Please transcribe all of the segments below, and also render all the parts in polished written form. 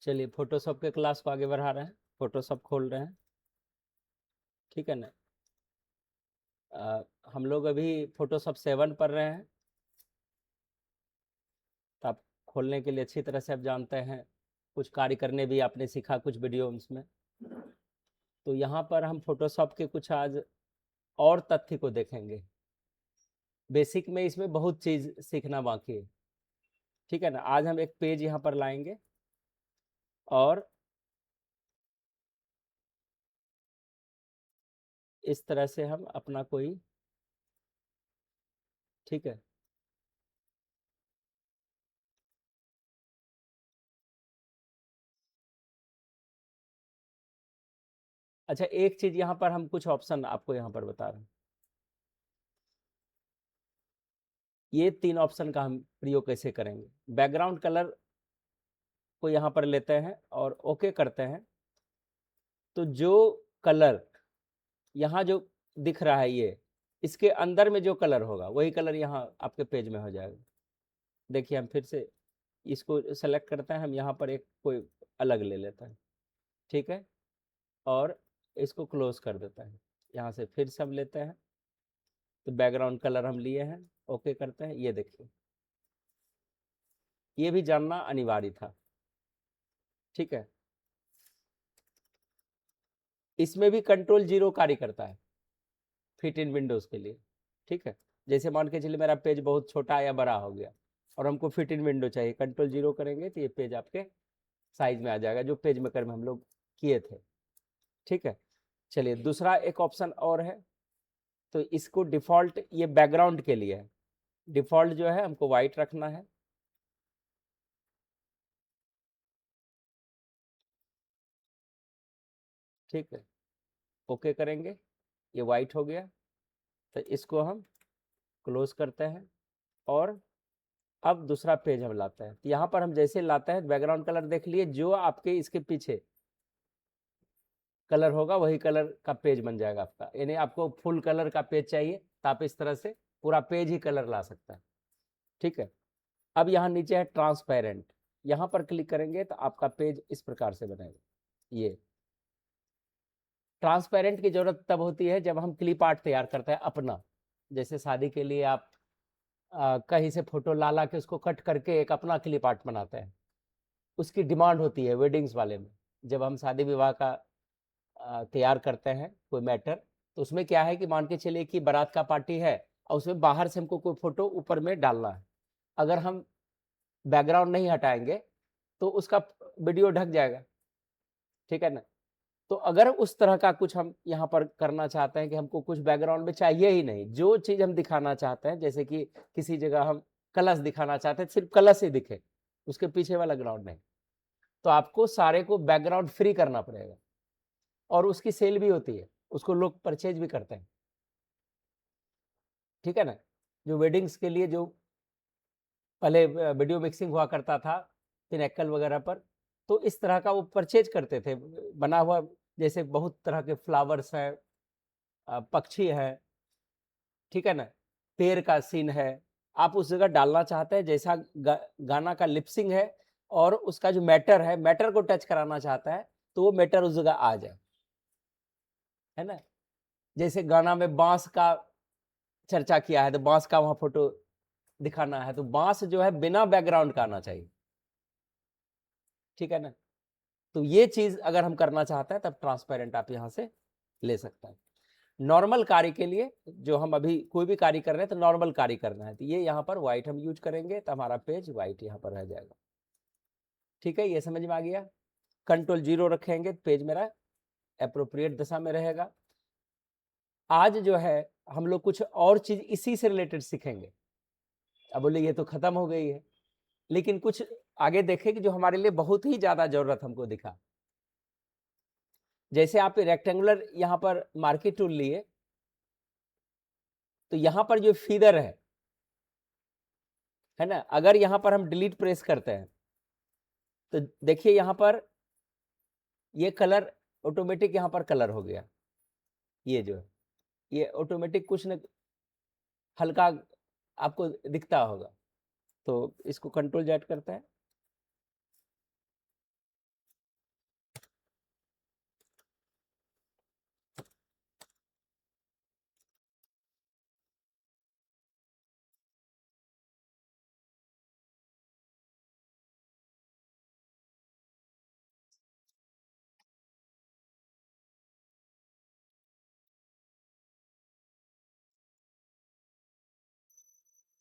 चलिए फोटोशॉप के क्लास को आगे बढ़ा रहे हैं। फोटोशॉप खोल रहे हैं, ठीक है ना। हम लोग अभी फोटोशॉप 7 पढ़ रहे हैं, तो आप खोलने के लिए अच्छी तरह से आप जानते हैं। कुछ कार्य करने भी आपने सीखा कुछ वीडियोस में। तो यहाँ पर हम फोटोशॉप के कुछ आज और तथ्य को देखेंगे। बेसिक में इसमें बहुत चीज़ सीखना बाकी है, ठीक है ना। आज हम एक पेज यहाँ पर लाएंगे और इस तरह से हम अपना कोई, ठीक है, अच्छा एक चीज़ यहाँ पर हम कुछ ऑप्शन आपको यहाँ पर बता रहे हैं। ये 3 ऑप्शन का हम प्रयोग कैसे करेंगे। बैकग्राउंड कलर को यहाँ पर लेते हैं और ओके करते हैं। तो जो कलर यहाँ जो दिख रहा है, ये इसके अंदर में जो कलर होगा वही कलर यहाँ आपके पेज में हो जाएगा। देखिए हम फिर से इसको सेलेक्ट करते हैं, हम यहाँ पर एक कोई अलग ले लेते हैं, ठीक है, और इसको क्लोज कर देते हैं। यहाँ से फिर से हम लेते हैं, तो बैकग्राउंड कलर हम लिए हैं, ओके करते हैं। ये देखिए, ये भी जानना अनिवार्य था, ठीक है। इसमें भी कंट्रोल 0 कार्य करता है फिट इन विंडोज के लिए, ठीक है। जैसे मान के चलिए मेरा पेज बहुत छोटा या बड़ा हो गया और हमको फिट इन विंडो चाहिए, कंट्रोल 0 करेंगे तो ये पेज आपके साइज में आ जाएगा, जो पेज मेकर में हम लोग किए थे, ठीक है। चलिए दूसरा एक ऑप्शन और है, तो इसको डिफॉल्ट, ये बैकग्राउंड के लिए है। डिफॉल्ट जो है हमको व्हाइट रखना है, ठीक है, ओके करेंगे, ये व्हाइट हो गया। तो इसको हम क्लोज करते हैं और अब दूसरा पेज हम लाते हैं। तो यहाँ पर हम जैसे लाते हैं, बैकग्राउंड कलर देख लिए, जो आपके इसके पीछे कलर होगा वही कलर का पेज बन जाएगा आपका। यानी आपको फुल कलर का पेज चाहिए तो आप इस तरह से पूरा पेज ही कलर ला सकता है, ठीक है। अब यहाँ नीचे है ट्रांसपेरेंट, यहाँ पर क्लिक करेंगे तो आपका पेज इस प्रकार से बनेगा। ये ट्रांसपेरेंट की जरूरत तब होती है जब हम क्लिप आर्ट तैयार करते हैं अपना। जैसे शादी के लिए आप कहीं से फोटो ला ला के उसको कट करके एक अपना क्लिप आर्ट बनाते हैं, उसकी डिमांड होती है वेडिंग्स वाले में। जब हम शादी विवाह का तैयार करते हैं कोई मैटर, तो उसमें क्या है कि मान के चलिए कि बारात का पार्टी है और उसमें बाहर से हमको कोई फोटो ऊपर में डालना है। अगर हम बैकग्राउंड नहीं हटाएंगे तो उसका वीडियो ढक जाएगा, ठीक है ना। तो अगर उस तरह का कुछ हम यहाँ पर करना चाहते हैं कि हमको कुछ बैकग्राउंड में चाहिए ही नहीं, जो चीज़ हम दिखाना चाहते हैं, जैसे कि किसी जगह हम कलश दिखाना चाहते हैं, सिर्फ कलश ही दिखे, उसके पीछे वाला ग्राउंड नहीं, तो आपको सारे को बैकग्राउंड फ्री करना पड़ेगा। और उसकी सेल भी होती है, उसको लोग परचेज भी करते हैं, ठीक है ना। जो वेडिंग्स के लिए जो पहले वीडियो मिक्सिंग हुआ करता था पिनेक्कल वगैरह पर, तो इस तरह का वो परचेज करते थे बना हुआ। जैसे बहुत तरह के फ्लावर्स हैं, पक्षी है, ठीक है ना, पेड़ का सीन है, आप उस जगह डालना चाहते हैं जैसा गाना का लिपसिंग है, और उसका जो मैटर है, मैटर को टच कराना चाहता है, तो वो मैटर उस जगह आ जाए, है ना। जैसे गाना में बांस का चर्चा किया है, तो बांस का वहां फोटो दिखाना है, तो बांस जो है बिना बैकग्राउंड का आना चाहिए, ठीक है ना। तो ये चीज अगर हम करना चाहते हैं तब ट्रांसपेरेंट आप यहां से ले सकते हैं। नॉर्मल कार्य के लिए, जो हम अभी कोई भी कार्य कर रहे हैं तो नॉर्मल कार्य करना है, तो ये यहाँ पर व्हाइट हम यूज करेंगे तो हमारा पेज व्हाइट यहाँ पर रह जाएगा, ठीक है। ये समझ में आ गया। कंट्रोल 0 रखेंगे, पेज मेरा अप्रोप्रिएट दिशा में रहेगा। आज जो है हम लोग कुछ और चीज इसी से रिलेटेड सीखेंगे। अब बोले ये तो खत्म हो गई है, लेकिन कुछ आगे देखें कि जो हमारे लिए बहुत ही ज्यादा जरूरत हमको दिखा। जैसे आप रेक्टेंगुलर यहाँ पर मार्केट टूल लिए, तो यहाँ पर जो फीदर है ना, अगर यहाँ पर हम डिलीट प्रेस करते हैं तो देखिए यहाँ पर ये कलर ऑटोमेटिक यहाँ पर कलर हो गया। ये जो है ये ऑटोमेटिक कुछ न हल्का आपको दिखता होगा। तो इसको कंट्रोल Z करते हैं,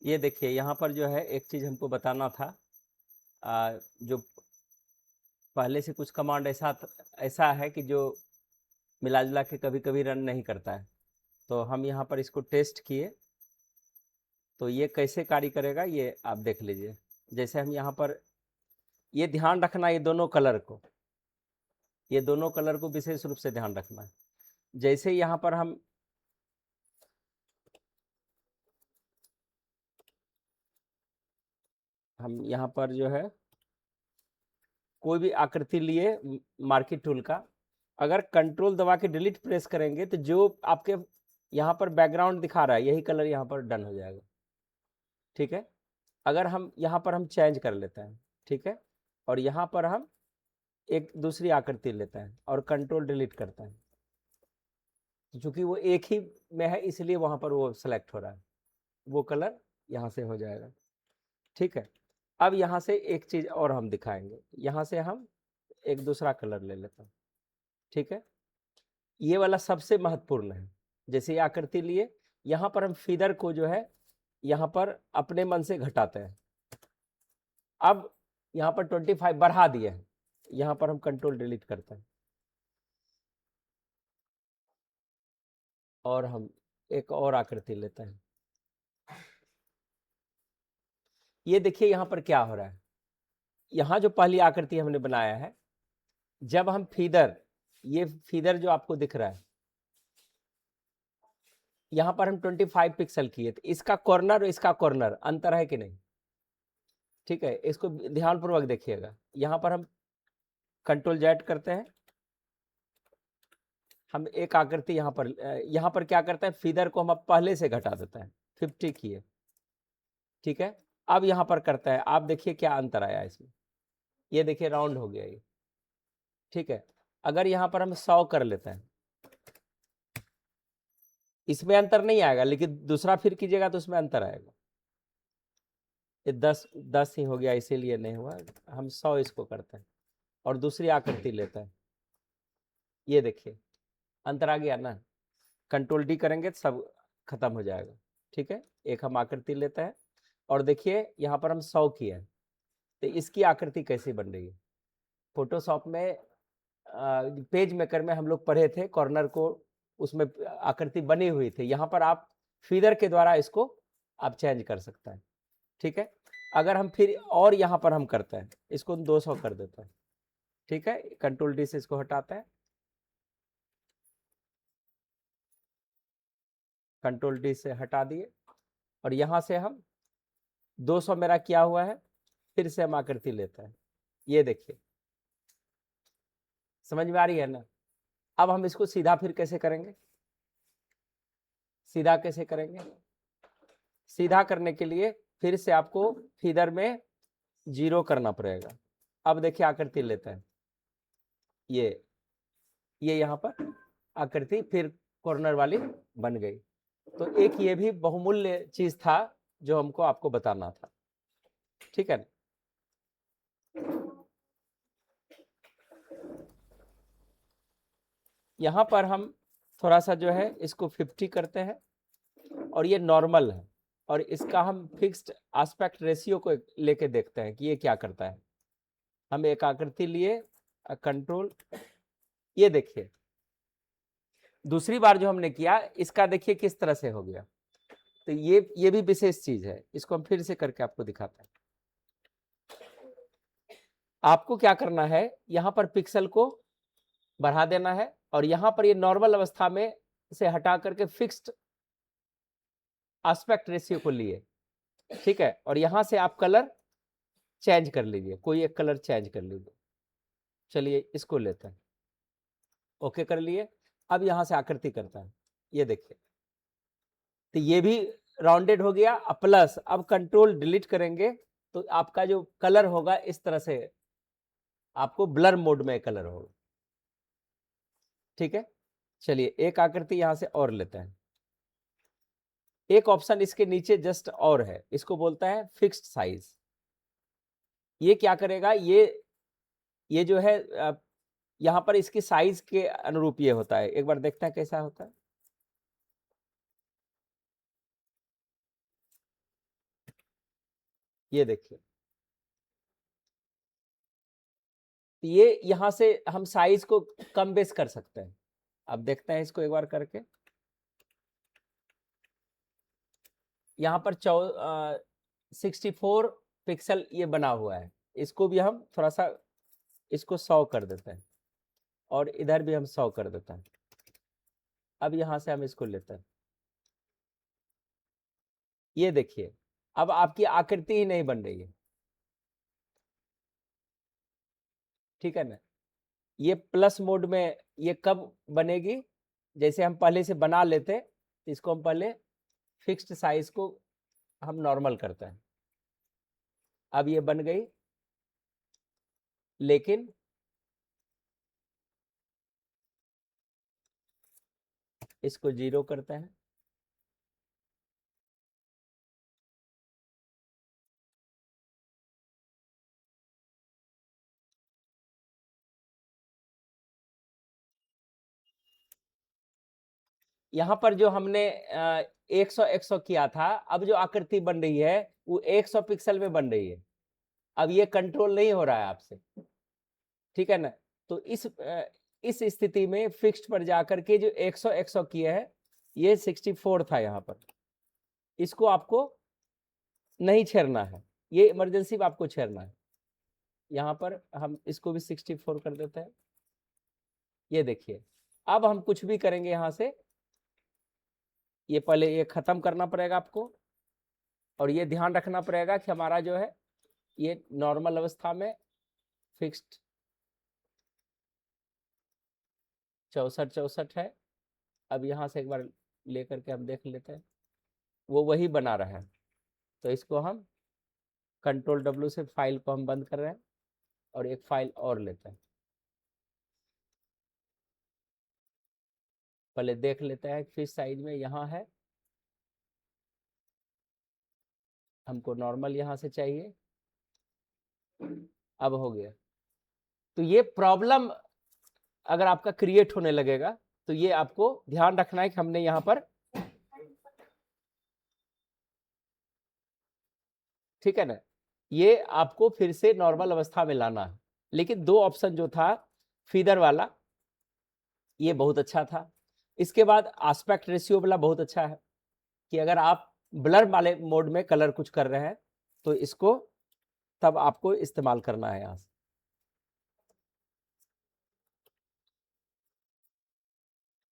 ये देखिए यहाँ पर जो है एक चीज़ हमको बताना था। जो पहले से कुछ कमांड ऐसा है कि जो मिला जुला के कभी कभी रन नहीं करता है, तो हम यहाँ पर इसको टेस्ट किए तो ये कैसे कार्य करेगा ये आप देख लीजिए। जैसे हम यहाँ पर ये ध्यान रखना, ये दोनों कलर को विशेष रूप से ध्यान रखना है। जैसे यहाँ पर हम यहाँ पर जो है कोई भी आकृति लिए मार्किंग टूल का, अगर कंट्रोल दबा के डिलीट प्रेस करेंगे तो जो आपके यहाँ पर बैकग्राउंड दिखा रहा है यही कलर यहाँ पर डन हो जाएगा। ठीक है, अगर हम यहाँ पर हम चेंज कर लेते हैं, ठीक है, और यहाँ पर हम एक दूसरी आकृति लेते हैं और कंट्रोल डिलीट करते हैं, चूंकि वो एक ही में है इसलिए वहाँ पर वो सेलेक्ट हो रहा है, वो कलर यहाँ से हो जाएगा। ठीक है, अब यहाँ से एक चीज़ और हम दिखाएंगे, यहाँ से हम एक दूसरा कलर ले लेते हैं। ठीक है, ये वाला सबसे महत्वपूर्ण है। जैसे ये आकृति लिए, यहाँ पर हम फीदर को जो है यहाँ पर अपने मन से घटाते हैं। अब यहाँ पर 25 बढ़ा दिए हैं, यहाँ पर हम कंट्रोल डिलीट करते हैं और हम एक और आकृति लेते हैं। ये देखिए यहाँ पर क्या हो रहा है, यहाँ जो पहली आकृति हमने बनाया है, जब हम ये फीदर जो आपको दिख रहा है, यहाँ पर हम 25 पिक्सल किए, तो इसका कॉर्नर और इसका कॉर्नर अंतर है कि नहीं? ठीक है, इसको ध्यानपूर्वक देखिएगा। यहाँ पर हम कंट्रोल जेड करते हैं, हम एक आकृति यहाँ पर क्या करते हैं, फीदर को हम पहले से घटा देते हैं, 50 किए। ठीक है, अब यहाँ पर करते हैं, आप देखिए क्या अंतर आया इसमें, ये देखिए राउंड हो गया ये। ठीक है, अगर यहाँ पर हम 100 कर लेते हैं, इसमें अंतर नहीं आएगा, लेकिन दूसरा फिर कीजिएगा तो उसमें अंतर आएगा। ये 10 ही हो गया इसीलिए नहीं हुआ, हम 100 इसको करते हैं और दूसरी आकृति लेते हैं। ये देखिए अंतर आ गया ना, कंट्रोल डी करेंगे तो सब खत्म हो जाएगा। ठीक है, एक हम आकृति लेते हैं और देखिए यहाँ पर हम 100 किए हैं, तो इसकी आकृति कैसी बन रही है। फोटोशॉप में पेज मेकर में हम लोग पढ़े थे, कॉर्नर को उसमें आकृति बनी हुई थी, यहाँ पर आप फीदर के द्वारा इसको आप चेंज कर सकते हैं। ठीक है, अगर हम फिर और यहाँ पर हम करते हैं, इसको 200 कर देते हैं। ठीक है, कंट्रोल डी से इसको हटाते हैं, कंट्रोल डी से हटा दिए और यहाँ से हम 200 मेरा किया हुआ है, फिर से हम आकृति लेते हैं। ये देखिए समझ में आ रही है ना। अब हम इसको सीधा फिर कैसे करेंगे, सीधा कैसे करेंगे, सीधा करने के लिए फिर से आपको फीदर में 0 करना पड़ेगा। अब देखिए आकृति लेते हैं, ये यहाँ पर आकृति फिर कॉर्नर वाली बन गई। तो एक ये भी बहुमूल्य चीज था जो हमको आपको बताना था। ठीक है, यहाँ पर हम थोड़ा सा जो है इसको 50 करते हैं और ये नॉर्मल है, और इसका हम फिक्स्ड एस्पेक्ट रेशियो को लेके देखते हैं कि ये क्या करता है। हम एक आकृति लिए, कंट्रोल, ये देखिए दूसरी बार जो हमने किया इसका देखिए किस तरह से हो गया। तो ये भी विशेष चीज है, इसको हम फिर से करके आपको दिखाते हैं। आपको क्या करना है, यहाँ पर पिक्सल को बढ़ा देना है और यहाँ पर ये नॉर्मल अवस्था में से हटा करके फिक्स्ड एस्पेक्ट रेशियो को लिए। ठीक है, और यहाँ से आप कलर चेंज कर लीजिए, कोई एक कलर चेंज कर लीजिए। चलिए इसको लेते हैं, ओके कर लिए। अब यहाँ से आकृति करता है, ये देखिए, तो ये भी राउंडेड हो गया। प्लस अब कंट्रोल डिलीट करेंगे तो आपका जो कलर होगा इस तरह से आपको ब्लर मोड में कलर होगा। ठीक है, चलिए एक आकृति यहां से और लेते हैं। एक ऑप्शन इसके नीचे जस्ट और है, इसको बोलता है फिक्स्ड साइज। ये क्या करेगा, ये जो है यहां पर इसकी साइज के अनुरूप ये होता है। एक बार देखते हैं कैसा होता है। ये देखिए, ये यहां से हम साइज को कम बेस कर सकते हैं। अब देखते हैं इसको एक बार करके। यहाँ पर 64 पिक्सल ये बना हुआ है, इसको भी हम थोड़ा सा इसको 100 कर देते हैं, और इधर भी हम 100 कर देते हैं। अब यहाँ से हम इसको लेते हैं, ये देखिए अब आपकी आकृति ही नहीं बन रही है, ठीक है ना। ये प्लस मोड में ये कब बनेगी, जैसे हम पहले से बना लेते, इसको हम पहले फिक्स्ड साइज को हम नॉर्मल करते हैं। अब ये बन गई, लेकिन इसको 0 करते हैं। यहाँ पर जो हमने 100 किया था, अब जो आकृति बन रही है वो 100 पिक्सल में बन रही है। अब ये कंट्रोल नहीं हो रहा है आपसे, ठीक है ना। तो इस स्थिति में फिक्स्ड पर जाकर के जो 100 किए हैं, ये 64 था यहाँ पर, इसको आपको नहीं छेड़ना है, ये इमरजेंसी में आपको छेड़ना है। यहाँ पर हम इसको भी 64 कर देते हैं। ये देखिए, अब हम कुछ भी करेंगे यहाँ से, ये पहले ये खत्म करना पड़ेगा आपको, और ये ध्यान रखना पड़ेगा कि हमारा जो है ये नॉर्मल अवस्था में फिक्स्ड 64 है। अब यहाँ से एक बार लेकर के हम देख लेते हैं, वो वही बना रहा है। तो इसको हम कंट्रोल W से फाइल को हम बंद कर रहे हैं, और एक फाइल और लेते हैं। पहले देख लेते हैं किस साइज में यहाँ है, हमको नॉर्मल यहाँ से चाहिए। अब हो गया। तो ये प्रॉब्लम अगर आपका क्रिएट होने लगेगा, तो ये आपको ध्यान रखना है कि हमने यहाँ पर, ठीक है ना, ये आपको फिर से नॉर्मल अवस्था में लाना है। लेकिन दो ऑप्शन जो था फीदर वाला, ये बहुत अच्छा था। इसके बाद आस्पेक्ट रेशियो वाला बहुत अच्छा है, कि अगर आप ब्लर वाले मोड में कलर कुछ कर रहे हैं, तो इसको तब आपको इस्तेमाल करना है। यहाँ से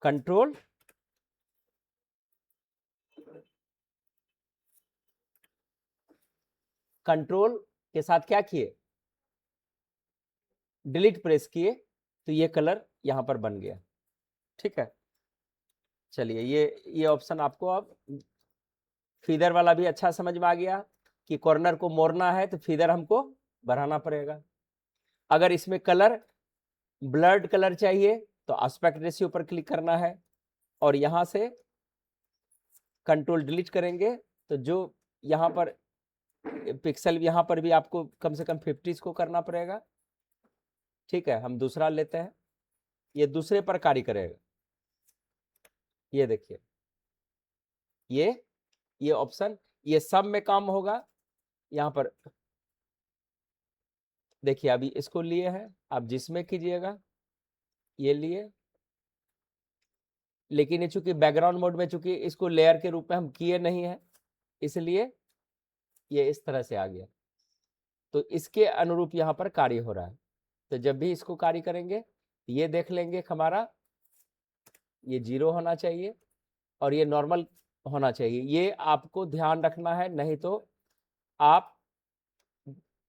कंट्रोल कंट्रोल के साथ क्या किए, डिलीट प्रेस किए, तो ये कलर यहाँ पर बन गया, ठीक है। चलिए, ये ऑप्शन आपको अब फीदर वाला भी अच्छा समझ में आ गया, कि कॉर्नर को मोड़ना है तो फीदर हमको बढ़ाना पड़ेगा। अगर इसमें कलर ब्लर्ड कलर चाहिए तो एस्पेक्ट रेशियो पर क्लिक करना है, और यहाँ से कंट्रोल डिलीट करेंगे, तो जो यहाँ पर पिक्सल, यहाँ पर भी आपको कम से कम 50 को करना पड़ेगा, ठीक है। हम दूसरा लेते हैं, ये दूसरे पर कार्य करेगा। ये देखिए, ये ऑप्शन ये सब में काम होगा। यहाँ पर देखिए, अभी इसको लिए है, आप जिसमें कीजिएगा, ये लिए, लेकिन ये चूंकि बैकग्राउंड मोड में, चूंकि इसको लेयर के रूप में हम किए नहीं है, इसलिए ये इस तरह से आ गया। तो इसके अनुरूप यहाँ पर कार्य हो रहा है। तो जब भी इसको कार्य करेंगे, ये देख लेंगे हमारा ये 0 होना चाहिए, और ये नॉर्मल होना चाहिए। ये आपको ध्यान रखना है, नहीं तो आप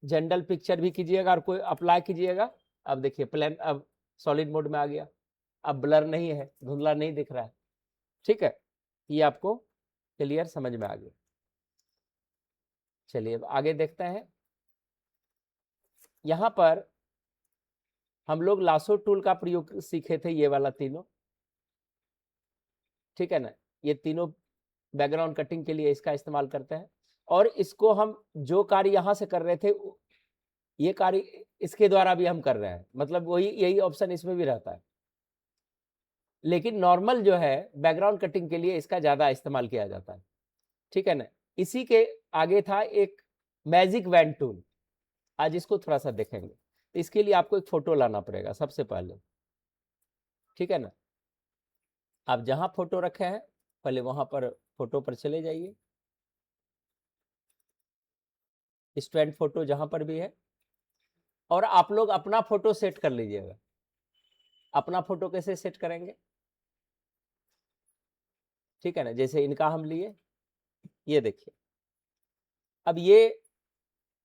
जनरल पिक्चर भी कीजिएगा और कोई अप्लाई कीजिएगा। अब देखिए प्लेन अब सॉलिड मोड में आ गया, अब ब्लर नहीं है, धुंधला नहीं दिख रहा है, ठीक है। ये आपको क्लियर समझ में आ गया। चलिए अब आगे देखते हैं। यहाँ पर हम लोग लासो टूल का प्रयोग सीखे थे, ये वाला तीनों, ठीक है ना। ये तीनों बैकग्राउंड कटिंग के लिए इसका इस्तेमाल करते हैं, और इसको हम जो कार्य यहाँ से कर रहे थे, ये कार्य इसके द्वारा भी हम कर रहे हैं, मतलब वही यही ऑप्शन इसमें भी रहता है। लेकिन नॉर्मल जो है बैकग्राउंड कटिंग के लिए इसका ज्यादा इस्तेमाल किया जाता है, ठीक है ना। इसी के आगे था एक मैजिक वैन टूल, आज इसको थोड़ा सा देखेंगे। तो इसके लिए आपको एक फोटो लाना पड़ेगा सबसे पहले, ठीक है ना। आप जहां फोटो रखे हैं पहले वहां पर फोटो पर चले जाइए, स्टैंड फोटो जहां पर भी है, और आप लोग अपना फोटो सेट कर लीजिएगा। अपना फोटो कैसे सेट करेंगे, ठीक है ना। जैसे इनका हम लिए, ये देखिए, अब ये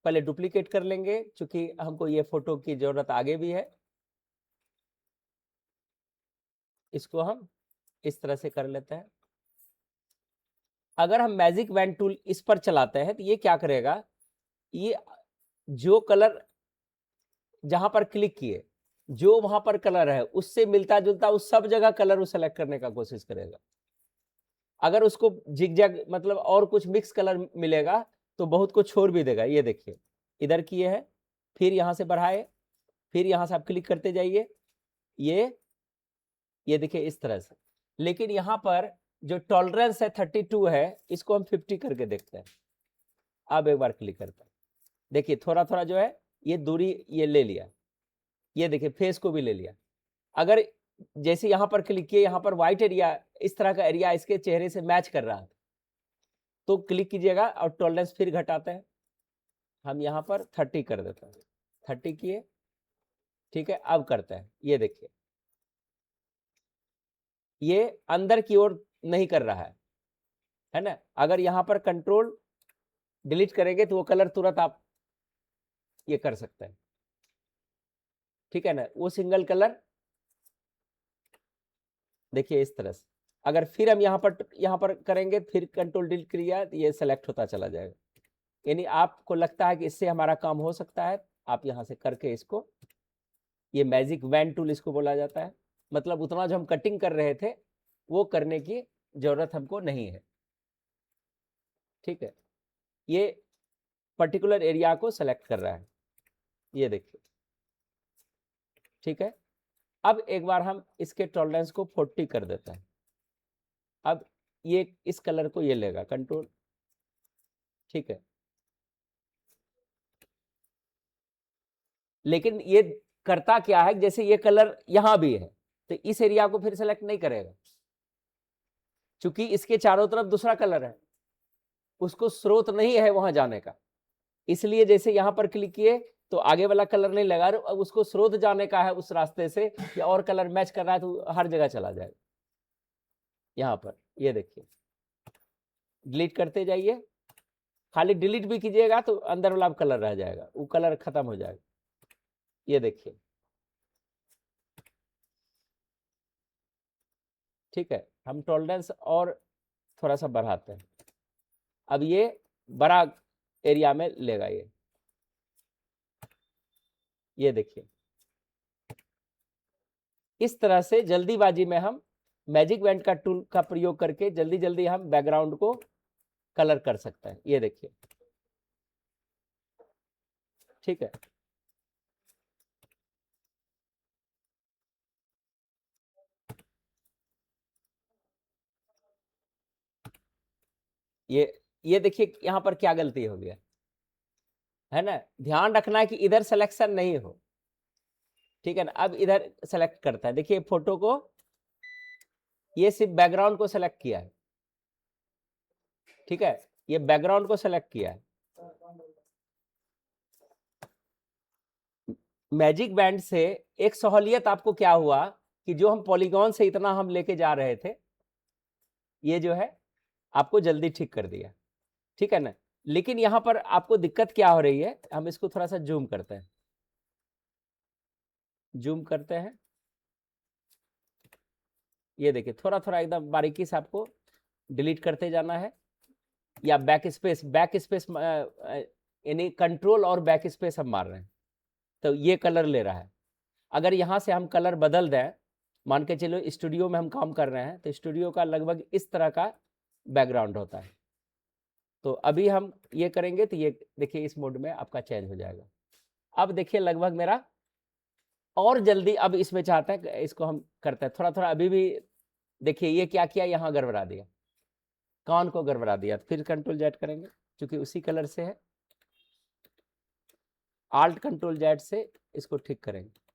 पहले डुप्लीकेट कर लेंगे क्योंकि हमको ये फोटो की जरूरत आगे भी है। इसको हम इस तरह से कर लेते हैं। अगर हम मैजिक वैन टूल इस पर चलाते हैं तो ये क्या करेगा, ये जो कलर जहां पर क्लिक किए जो वहां पर कलर है उससे मिलता जुलता उस सब जगह कलर वो सेलेक्ट करने का कोशिश करेगा। अगर उसको जिगजैग मतलब और कुछ मिक्स कलर मिलेगा तो बहुत को छोड़ भी देगा। ये देखिए इधर किए है, फिर यहां से बढ़ाए, फिर यहां से आप क्लिक करते जाइए, ये देखिए इस तरह से। लेकिन यहां पर जो टॉलरेंस है 32 है, इसको हम 50 करके देखते हैं। अब एक बार क्लिक करते हैं, देखिए थोड़ा थोड़ा जो है ये दूरी ये ले लिया, ये देखिए फेस को भी ले लिया। अगर जैसे यहां पर क्लिक किए, यहां पर व्हाइट एरिया इस तरह का एरिया इसके चेहरे से मैच कर रहा है तो क्लिक कीजिएगा और टॉलरेंस फिर घटाते हैं। हम यहां पर 30 कर देते हैं, 30 किए, ठीक है। अब करते हैं, ये देखिए ये अंदर की ओर नहीं कर रहा है ना। अगर यहां पर कंट्रोल डिलीट करेंगे तो वो कलर तुरंत आप ये कर सकते हैं, ठीक है ना। वो सिंगल कलर देखिए इस तरह से। अगर फिर हम यहाँ पर करेंगे, फिर कंट्रोल डिलीट किया तो ये सेलेक्ट होता चला जाएगा। यानी आपको लगता है कि इससे हमारा काम हो सकता है, आप यहाँ से करके इसको, ये मैजिक वैन टूल इसको बोला जाता है। मतलब उतना जो हम कटिंग कर रहे थे वो करने की जरूरत हमको नहीं है, ठीक है। ये पर्टिकुलर एरिया को सेलेक्ट कर रहा है, ये देखिए, ठीक है। अब एक बार हम इसके टॉलरेंस को 40 कर देते हैं। अब ये इस कलर को ये लेगा कंट्रोल, ठीक है। लेकिन ये करता क्या है, जैसे ये कलर यहां भी है तो इस एरिया को फिर सेलेक्ट नहीं करेगा क्योंकि इसके चारों तरफ दूसरा कलर है, उसको स्रोत नहीं है वहां जाने का। इसलिए जैसे यहां पर क्लिक किए तो आगे वाला कलर नहीं लगा, अब उसको स्रोत जाने का है उस रास्ते से कि और कलर मैच कर रहा है तो हर जगह चला जाएगा। यहां पर ये देखिए डिलीट करते जाइए, खाली डिलीट भी कीजिएगा तो अंदर वाला कलर रह जाएगा, वो कलर खत्म हो जाएगा। ये देखिए, ठीक है। हम टॉलरेंस और थोड़ा सा बढ़ाते हैं, अब ये बड़ा एरिया में लेगा ये देखिए। इस तरह से जल्दीबाजी में हम मैजिक वैन का टूल का प्रयोग करके जल्दी जल्दी हम बैकग्राउंड को कलर कर सकते हैं, ये देखिए, ठीक है। ये देखिए यहां पर क्या गलती हो गया है ना। ध्यान रखना है कि इधर सिलेक्शन नहीं हो, ठीक है ना। अब इधर सेलेक्ट करता है, देखिए फोटो को, ये सिर्फ बैकग्राउंड को सेलेक्ट किया है, ठीक है। ये बैकग्राउंड को सेलेक्ट किया है। मैजिक बैंड से एक सहूलियत आपको क्या हुआ कि जो हम पॉलीगॉन से इतना हम लेके जा रहे थे, ये जो है आपको जल्दी ठीक कर दिया, ठीक है ना। लेकिन यहां पर आपको दिक्कत क्या हो रही है, हम इसको थोड़ा सा जूम करते हैं, जूम करते हैं। ये देखिए थोड़ा थोड़ा एकदम बारीकी से आपको डिलीट करते जाना है, या बैक स्पेस यानी कंट्रोल और बैक स्पेस हम मार रहे हैं तो ये कलर ले रहा है। अगर यहाँ से हम कलर बदल दें, मान के चलो स्टूडियो में हम काम कर रहे हैं तो स्टूडियो का लगभग इस तरह का बैकग्राउंड होता है, तो अभी हम ये करेंगे तो ये देखिए इस मोड में आपका चेंज हो जाएगा। अब देखिए लगभग मेरा और जल्दी, अब इसमें चाहते हैं इसको हम करते हैं थोड़ा थोड़ा। अभी भी देखिए ये क्या किया, यहाँ गड़बड़ा दिया, कान को गड़बड़ा दिया, फिर कंट्रोल जेड करेंगे क्योंकि उसी कलर से है, Alt Ctrl Z से इसको ठीक करेंगे।